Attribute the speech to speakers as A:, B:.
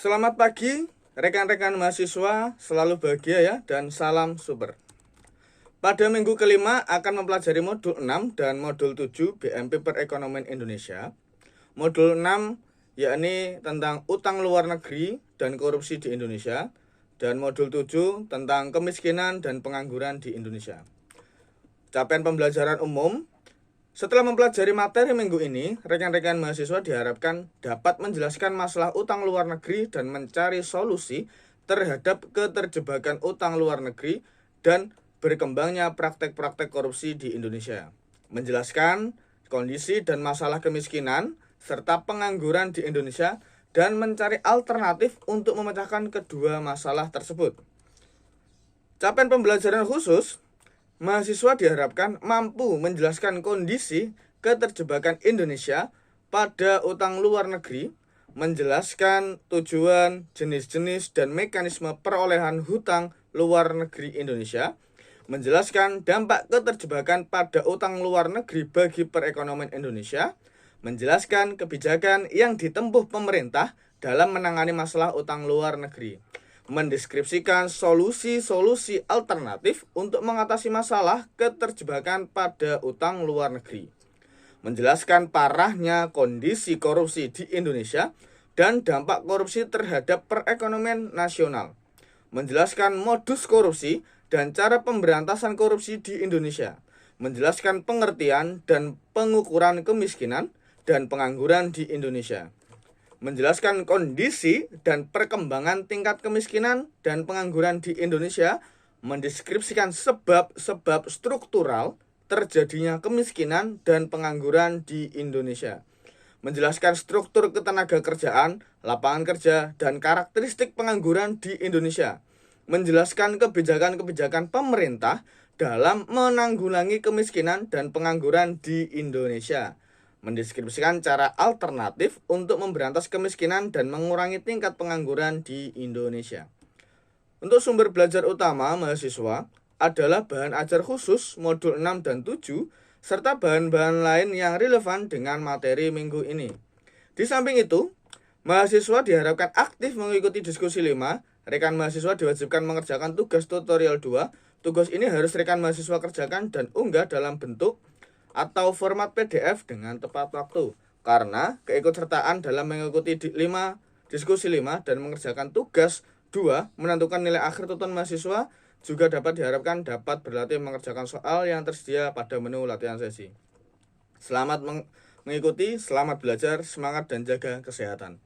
A: Selamat pagi, rekan-rekan mahasiswa, selalu bahagia ya, dan salam super. Pada minggu kelima akan mempelajari modul 6 dan modul 7 BMP Perekonomian Indonesia. Modul 6 yakni tentang utang luar negeri dan korupsi di Indonesia, dan modul 7 tentang kemiskinan dan pengangguran di Indonesia. Capaian pembelajaran umum. Setelah mempelajari materi minggu ini, rekan-rekan mahasiswa diharapkan dapat menjelaskan masalah utang luar negeri dan mencari solusi terhadap keterjebakan utang luar negeri dan berkembangnya praktek-praktek korupsi di Indonesia. Menjelaskan kondisi dan masalah kemiskinan serta pengangguran di Indonesia dan mencari alternatif untuk memecahkan kedua masalah tersebut. Capaian pembelajaran khusus. Mahasiswa diharapkan mampu menjelaskan kondisi keterjebakan Indonesia pada utang luar negeri, menjelaskan tujuan, jenis-jenis, dan mekanisme perolehan hutang luar negeri Indonesia, menjelaskan dampak keterjebakan pada utang luar negeri bagi perekonomian Indonesia, menjelaskan kebijakan yang ditempuh pemerintah dalam menangani masalah utang luar negeri, mendeskripsikan solusi-solusi alternatif untuk mengatasi masalah keterjebakan pada utang luar negeri, menjelaskan parahnya kondisi korupsi di Indonesia dan dampak korupsi terhadap perekonomian nasional, menjelaskan modus korupsi dan cara pemberantasan korupsi di Indonesia, menjelaskan pengertian dan pengukuran kemiskinan dan pengangguran di Indonesia, menjelaskan kondisi dan perkembangan tingkat kemiskinan dan pengangguran di Indonesia, mendeskripsikan sebab-sebab struktural terjadinya kemiskinan dan pengangguran di Indonesia, menjelaskan struktur ketenagakerjaan, lapangan kerja, dan karakteristik pengangguran di Indonesia, menjelaskan kebijakan-kebijakan pemerintah dalam menanggulangi kemiskinan dan pengangguran di Indonesia, mendeskripsikan cara alternatif untuk memberantas kemiskinan dan mengurangi tingkat pengangguran di Indonesia. Untuk sumber belajar utama mahasiswa adalah bahan ajar khusus modul 6 dan 7 serta bahan-bahan lain yang relevan dengan materi minggu ini. Di samping itu, mahasiswa diharapkan aktif mengikuti diskusi 5. Rekan mahasiswa diwajibkan mengerjakan tugas tutorial 2. Tugas ini harus rekan mahasiswa kerjakan dan unggah dalam bentuk atau format PDF dengan tepat waktu, karena keikutsertaan dalam mengikuti diskusi 5 dan mengerjakan tugas 2 menentukan nilai akhir tuntutan mahasiswa. Juga dapat diharapkan dapat berlatih mengerjakan soal yang tersedia pada menu latihan sesi. Selamat mengikuti, selamat belajar, semangat dan jaga kesehatan.